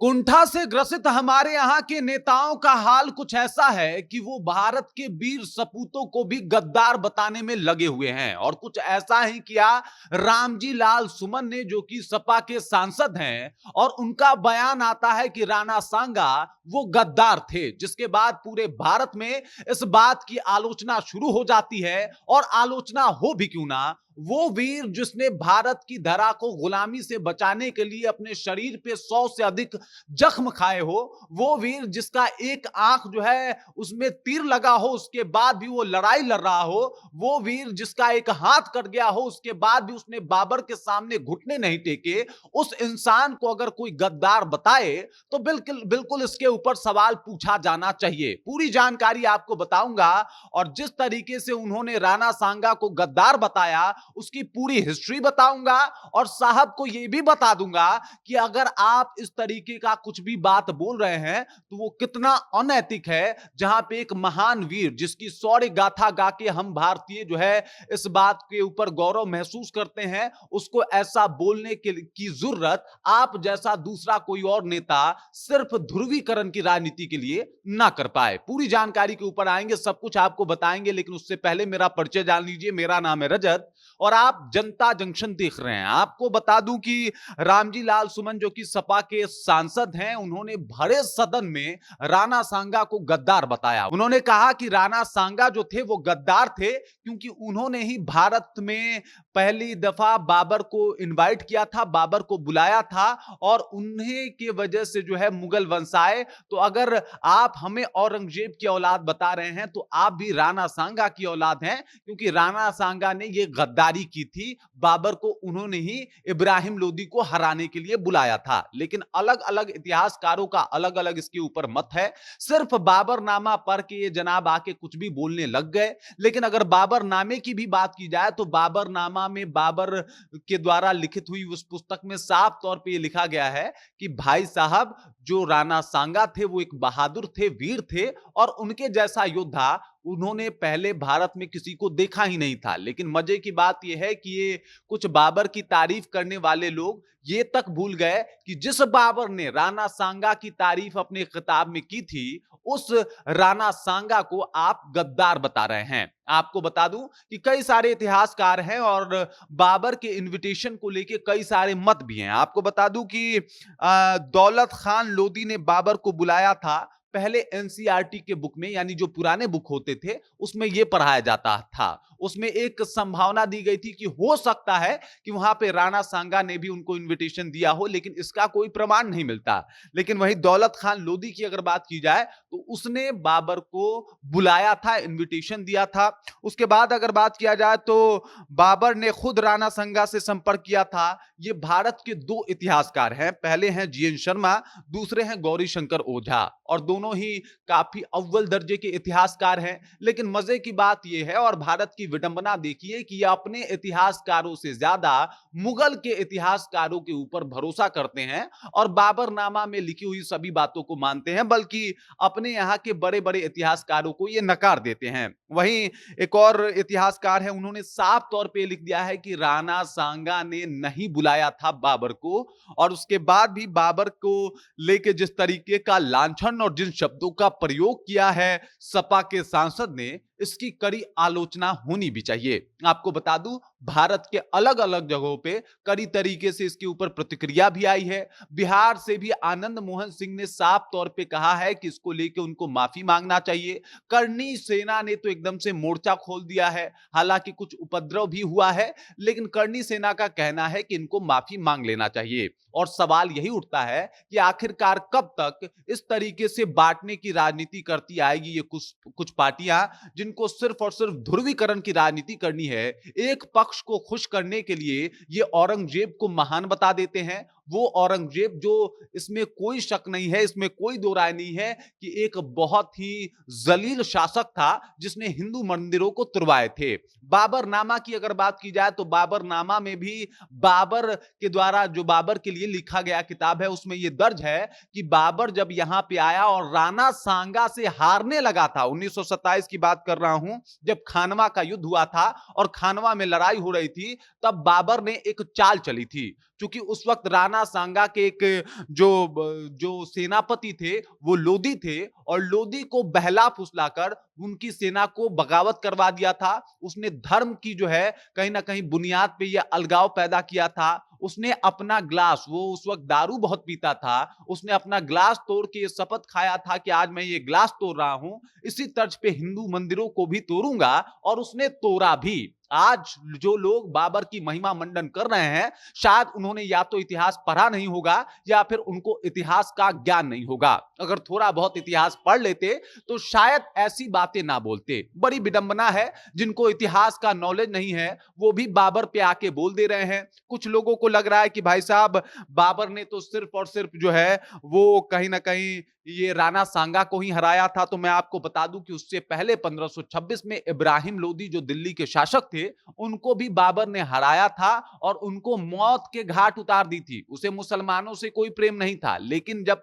कुंठा से ग्रसित हमारे यहाँ के नेताओं का हाल कुछ ऐसा है कि वो भारत के वीर सपूतों को भी गद्दार बताने में लगे हुए हैं। और कुछ ऐसा ही किया रामजी लाल सुमन ने, जो कि सपा के सांसद हैं, और उनका बयान आता है कि राणा सांगा वो गद्दार थे, जिसके बाद पूरे भारत में इस बात की आलोचना शुरू हो जाती है। और आलोचना हो भी क्यों ना, वो वीर जिसने भारत की धरा को गुलामी से बचाने के लिए अपने शरीर पे 100 से अधिक जख्म खाए हो, वो वीर जिसका एक आंख जो है उसमें तीर लगा हो, उसके बाद भी वो लड़ाई लड़ रहा हो, वो वीर जिसका एक हाथ कट गया हो, उसके बाद भी उसने बाबर के सामने घुटने नहीं टेके, उस इंसान को अगर कोई गद्दार बताए तो बिल्कुल बिल्कुल इसके ऊपर सवाल पूछा जाना चाहिए। पूरी जानकारी आपको बताऊंगा, और जिस तरीके से उन्होंने राणा सांगा को गद्दार बताया उसकी पूरी हिस्ट्री बताऊंगा, और साहब को यह भी बता दूंगा कि अगर आप इस तरीके का कुछ भी बात बोल रहे हैं तो वो कितना अनैतिक है। जहां पे एक महान वीर जिसकी शौर्य गाथा गा के हम भारतीय जो है इस बात के ऊपर गौरव महसूस करते हैं, उसको ऐसा बोलने की जरूरत आप जैसा दूसरा कोई और नेता सिर्फ ध्रुवीकरण की राजनीति के लिए ना कर पाए। पूरी जानकारी के ऊपर आएंगे, सब कुछ आपको बताएंगे, लेकिन उससे पहले मेरा परिचय जान लीजिए। मेरा नाम है रजत और आप जनता जंक्शन देख रहे हैं। आपको बता दूं कि रामजी लाल सुमन, जो कि सपा के सांसद हैं, उन्होंने भरे सदन में राणा सांगा को गद्दार बताया। उन्होंने कहा कि राणा सांगा जो थे वो गद्दार थे, क्योंकि उन्होंने ही भारत में पहली दफा बाबर को इनवाइट किया था, बाबर को बुलाया था, और उन्हीं की वजह से जो है मुगल वंश आए। तो अगर आप हमें औरंगजेब की औलाद बता रहे हैं तो आप भी राणा सांगा की औलाद हैं, क्योंकि राणा सांगा ने यह गद्दारी की थी। बाबर को उन्होंने ही इब्राहिम लोदी को हराने के लिए बुलाया था। लेकिन अलग अलग इतिहासकारों का अलग अलग इसके ऊपर मत है। सिर्फ बाबरनामा पढ़ के ये जनाब आके कुछ भी बोलने लग गए। लेकिन अगर बाबरनामे की भी बात की जाए तो बाबरनामा में बाबर के द्वारा लिखित हुई उस पुस्तक में साफ तौर पे ये लिखा गया है कि भाई साहब, जो राणा सांगा थे वो एक बहादुर थे, वीर थे, और उनके जैसा योद्धा उन्होंने पहले भारत में किसी को देखा ही नहीं था। लेकिन मजे की बात यह है कि ये कुछ बाबर की तारीफ करने वाले लोग ये तक भूल गए कि जिस बाबर ने राणा सांगा की तारीफ अपने खिताब में की थी, उस राणा सांगा को आप गद्दार बता रहे हैं। आपको बता दूं कि कई सारे इतिहासकार हैं और बाबर के इनविटेशन को लेके कई सारे मत भी हैं। आपको बता दूं कि दौलत खान लोदी ने बाबर को बुलाया था। पहले एनसीईआरटी के बुक में, यानी जो पुराने बुक होते थे, उसमें यह पढ़ाया जाता था। उसमें एक संभावना दी गई थी कि हो सकता है कि वहां पे राणा सांगा ने भी उनको इनविटेशन दिया हो, लेकिन इसका कोई प्रमाण नहीं मिलता। लेकिन वही दौलत खान लोदी की अगर बात की जाए तो उसने बाबर को बुलाया था, इनविटेशन दिया था। उसके बाद अगर बात किया जाए तो बाबर ने खुद राणा सांगा से संपर्क किया था। ये भारत के दो इतिहासकार हैं, पहले हैं जीएन शर्मा, दूसरे हैं गौरी शंकर ओझा, और दोनों ही काफी अव्वल दर्जे के इतिहासकार हैं। लेकिन मजे की बात यह है, और भारत की विडंबना देखिए, कि ये अपने इतिहासकारों से ज्यादा मुगल के इतिहासकारों के ऊपर भरोसा करते हैं और बाबरनामा में लिखी हुई सभी बातों को मानते हैं, बल्कि अपने यहाँ के बड़े बड़े इतिहासकारों को ये नकार देते हैं। वहीं एक और इतिहासकार है, उन्होंने साफ तौर पे लिख दिया है कि राणा सांगा ने नहीं बुलाया था बाबर को, और उसके बाद भी बाबर को लेके जिस तरीके का लांछन और जिन शब्दों का प्रयोग किया है सपा के सांसद ने, इसकी कड़ी आलोचना होनी भी चाहिए। आपको बता दूं, भारत के अलग अलग जगहों पे कड़ी तरीके से इसके ऊपर प्रतिक्रिया भी आई है। बिहार से भी आनंद मोहन सिंह ने साफ तौर पे कहा है कि इसको लेके उनको माफी मांगना चाहिए। करनी सेना ने तो एकदम से मोर्चा खोल दिया है। हालांकि कुछ उपद्रव भी हुआ है, लेकिन करनी सेना का कहना है कि इनको माफी मांग लेना चाहिए। और सवाल यही उठता है कि आखिरकार कब तक इस तरीके से बांटने की राजनीति करती आएगी ये कुछ पार्टियां, जिनको सिर्फ और सिर्फ ध्रुवीकरण की राजनीति करनी है। एक पक्ष को खुश करने के लिए ये औरंगजेब को महान बता देते हैं। वो औरंगजेब जो, इसमें कोई शक नहीं है, इसमें कोई दो राय नहीं है कि एक बहुत ही जलील शासक था जिसने हिंदू मंदिरों को तुड़वाए थे। बाबरनामा की अगर बात की जाए तो बाबरनामा में भी बाबर के द्वारा जो बाबर के लिए लिखा गया किताब है, उसमें यह दर्ज है कि बाबर जब यहां पे आया और राणा सांगा से हारने लगा था, 1927 की बात कर रहा हूं, जब खानवा का युद्ध हुआ था और खानवा में लड़ाई हो रही थी, तब बाबर ने एक चाल चली थी। क्योंकि उस वक्त राणा सांगा के एक जो सेनापति थे वो लोदी थे, और लोदी को बहला फुसलाकर उनकी सेना को बगावत करवा दिया था। उसने धर्म की जो है कहीं ना कहीं बुनियाद पे यह अलगाव पैदा किया था। उसने अपना ग्लास, वो उस वक्त दारू बहुत पीता था, उसने अपना ग्लास तोड़ के ये शपथ खाया था कि आज मैं ये ग्लास तोड़ रहा हूं, इसी तर्ज पे हिंदू मंदिरों को भी तोड़ूंगा, और उसने तोड़ा भी। आज जो लोग बाबर की महिमा मंडन कर रहे हैं, शायद उन्होंने या तो इतिहास पढ़ा नहीं होगा या फिर उनको इतिहास का ज्ञान नहीं होगा। अगर थोड़ा बहुत इतिहास पढ़ लेते तो शायद ऐसी बातें ना बोलते। बड़ी विडंबना है, जिनको इतिहास का नॉलेज नहीं है वो भी बाबर पे आके बोल दे रहे हैं। कुछ लोगों को लग रहा है कि भाई साहब बाबर ने तो सिर्फ और सिर्फ जो है वो कहीं ना कहीं ये राणा सांगा को ही हराया था। तो मैं आपको बता दूं कि उससे पहले 1526 में इब्राहिम लोदी जो दिल्ली के शासक थे, उनको भी बाबर ने हराया था और उनको मौत के घाट उतार दी थी। उसे मुसलमानों से कोई प्रेम नहीं था, लेकिन जब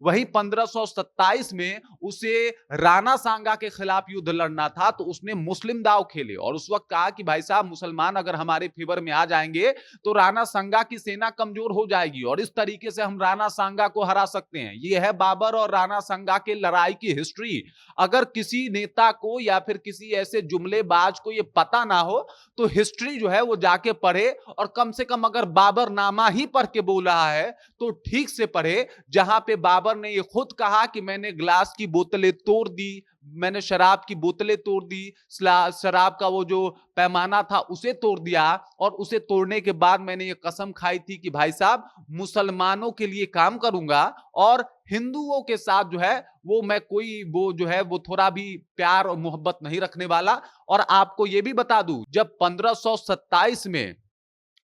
वही 1527 में उसे राणा सांगा के खिलाफ युद्ध लड़ना था तो उसने मुस्लिम दांव खेले और उस वक्त कहा कि भाई साहब मुसलमान अगर हमारे फेवर में आ जाएंगे तो राणा सांगा की सेना कमजोर हो जाएगी और इस तरीके से हम राणा सांगा को हरा सकते हैं। यह है बाबर और राणा सांगा के लड़ाई की हिस्ट्री। अगर किसी नेता को या फिर किसी ऐसे जुमलेबाज को यह पता ना हो तो हिस्ट्री जो है वो जाके पढ़े, और कम से कम अगर बाबर नामा ही पढ़ के बोल रहा है तो ठीक से पढ़े, जहां पे बाबर ने ये खुद कहा कि मैंने ग्लास की बोतलें तोड़ दी, मैंने शराब की बोतलें तोड़ दी, शराब का वो जो पैमाना था उसे तोड़ दिया, और उसे तोड़ने के बाद मैंने ये कसम खाई थी कि भाई साहब मुसलमानों के लिए काम करूंगा और हिंदुओं के साथ जो है वो मैं कोई वो जो है वो थोड़ा भी प्यार और मोहब्बत नहीं रखने वाला। और आपको ये भी बता दूं, जब 1527 में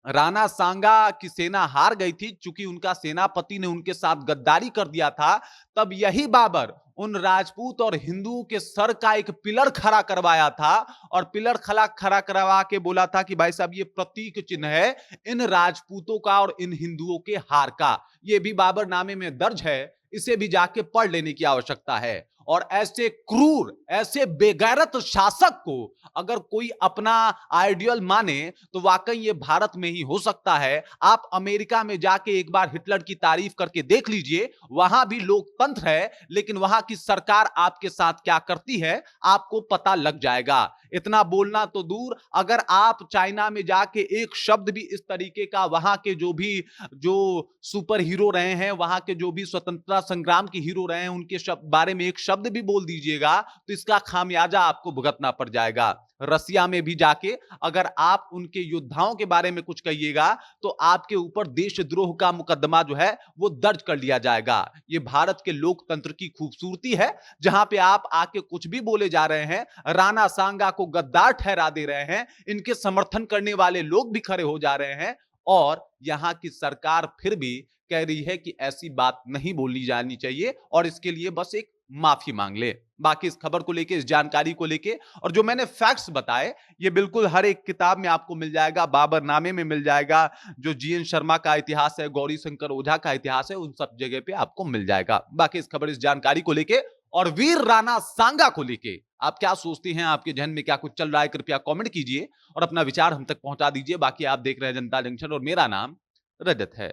राणा सांगा की सेना हार गई थी, चूंकि उनका सेनापति ने उनके साथ गद्दारी कर दिया था, तब यही बाबर उन राजपूत और हिंदुओं के सर का एक पिलर खड़ा करवाया था और पिलर खड़ा करवा के बोला था कि भाई साहब ये प्रतीक चिन्ह है इन राजपूतों का और इन हिंदुओं के हार का। ये भी बाबर नामे में दर्ज है, इसे भी जाके पढ़ लेने की आवश्यकता है। और ऐसे क्रूर, ऐसे बेगैरत शासक को अगर कोई अपना आइडियल माने तो वाकई ये भारत में ही हो सकता है। आप अमेरिका में जाके एक बार हिटलर की तारीफ करके देख लीजिए, वहां भी लोकतंत्र है, लेकिन वहां की सरकार आपके साथ क्या करती है आपको पता लग जाएगा। इतना बोलना तो दूर, अगर आप चाइना में जाके एक शब्द भी इस तरीके का वहां के जो सुपर हीरो रहे हैं, वहां के जो भी स्वतंत्रता संग्राम के हीरो रहे हैं, उनके बारे में एक शब्द भी बोल दीजिएगा तो इसका खामियाजा आपको भुगतना पड़ जाएगा। रसिया में भी जाके अगर आप उनके योद्धाओं के बारे में कुछ कहिएगा तो आपके ऊपर देशद्रोह का मुकदमा जो है वो दर्ज कर लिया जाएगा। ये भारत के लोकतंत्र की खूबसूरती है, जहां पे आप आके कुछ भी बोले जा रहे हैं, राणा सांगा को गद्दार ठहरा दे रहे हैं, इनके समर्थन करने वाले लोग भी खड़े हो जा रहे हैं, और यहां की सरकार फिर भी कह रही है कि ऐसी बात नहीं बोली जानी चाहिए और इसके लिए बस एक माफी मांग ले। बाकी इस खबर को लेके, इस जानकारी को लेके और जो मैंने फैक्ट्स बताए, ये बिल्कुल हर एक किताब में आपको मिल जाएगा, बाबरनामे में मिल जाएगा, जो जीएन शर्मा का इतिहास है, गौरी शंकर ओझा का इतिहास है, उन सब जगह पे आपको मिल जाएगा। बाकी इस खबर, इस जानकारी को लेके और वीर राणा सांगा को लेके आप क्या सोचते हैं, आपके जहन में क्या कुछ चल रहा है, कृपया कमेंट कीजिए और अपना विचार हम तक पहुंचा दीजिए। बाकी आप देख रहे हैं जनता जंक्शन और मेरा नाम रजत है।